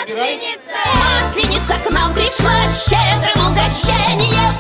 Масленица к нам пришла с щедрым угощением.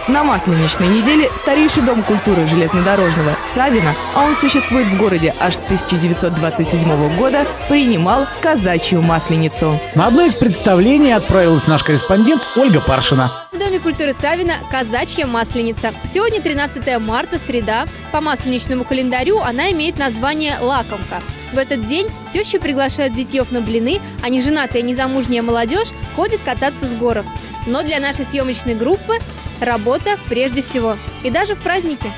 На Масленичной неделе старейший дом культуры железнодорожного Савино, а он существует в городе аж с 1927 года, принимал казачью масленицу. На одно из представлений отправилась наш корреспондент Ольга Паршина. В Доме культуры Савино казачья масленица. Сегодня 13 марта, среда. По масленичному календарю она имеет название «Лакомка». В этот день тещи приглашают детьев на блины, а неженатая незамужняя молодежь ходит кататься с горок. Но для нашей съемочной группы работа прежде всего. И даже в праздники.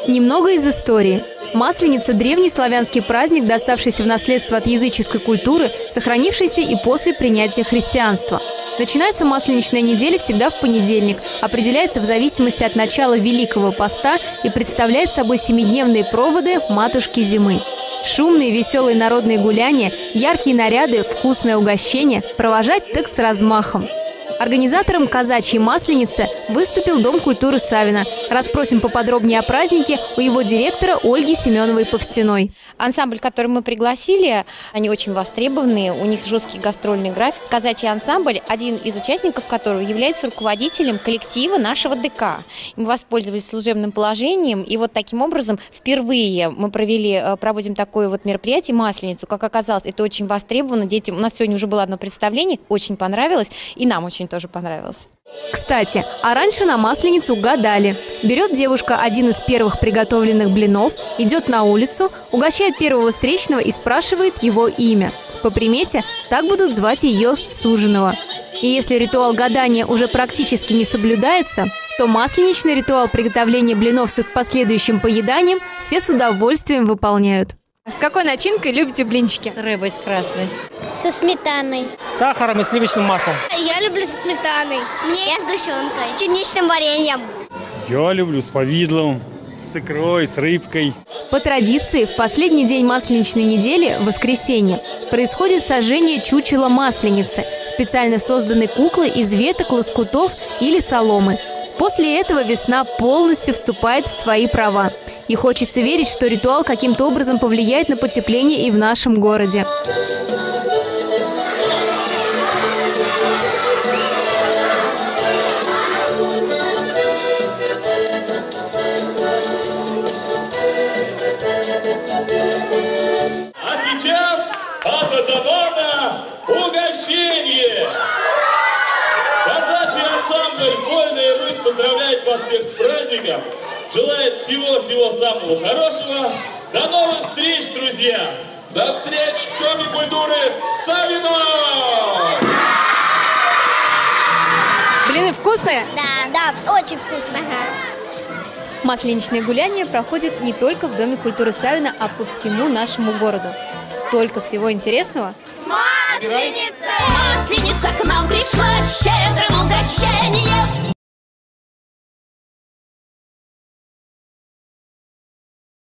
Немного из истории. Масленица – древний славянский праздник, доставшийся в наследство от языческой культуры, сохранившийся и после принятия христианства. Начинается масленичная неделя всегда в понедельник, определяется в зависимости от начала Великого Поста и представляет собой 7-дневные проводы матушки зимы. Шумные веселые народные гуляния, яркие наряды, вкусное угощение – провожать так с размахом. Организатором казачьей масленицы выступил Дом культуры Савино. Расспросим поподробнее о празднике у его директора Ольги Семеновой-Повстяной. Ансамбль, который мы пригласили, они очень востребованные, у них жесткий гастрольный график. Казачий ансамбль, один из участников которого является руководителем коллектива нашего ДК. Мы воспользовались служебным положением, и вот таким образом впервые мы проводим такое вот мероприятие, масленицу. Как оказалось, это очень востребовано. Детям, у нас сегодня уже было одно представление, очень понравилось, и нам очень тоже понравилось. Кстати, а раньше на масленицу гадали. Берет девушка один из первых приготовленных блинов, идет на улицу, угощает первого встречного и спрашивает его имя. По примете, так будут звать ее суженого. И если ритуал гадания уже практически не соблюдается, то масленичный ритуал приготовления блинов с их последующим поеданием все с удовольствием выполняют. С какой начинкой любите блинчики? Рыбой с красной. Со сметаной. С сахаром и сливочным маслом. Я люблю со сметаной. Я с сгущенкой. С черничным вареньем. Я люблю с повидлом, с икрой, с рыбкой. По традиции, в последний день масленичной недели, воскресенье, происходит сожжение чучела масленицы, специально созданной куклы из веток, лоскутов или соломы. После этого весна полностью вступает в свои права. И хочется верить, что ритуал каким-то образом повлияет на потепление и в нашем городе. А сейчас от Адамана угощение! Казачий ансамбль «Вольная Русь» поздравляет вас всех с праздником! Желает всего-всего самого хорошего. До новых встреч, друзья! До встреч в Доме культуры Савино! Блины вкусные? Да, очень вкусно. Масленичные гуляния проходят не только в Доме культуры Савино, а по всему нашему городу. Столько всего интересного. Масленица! Масленица к нам пришла с щедрым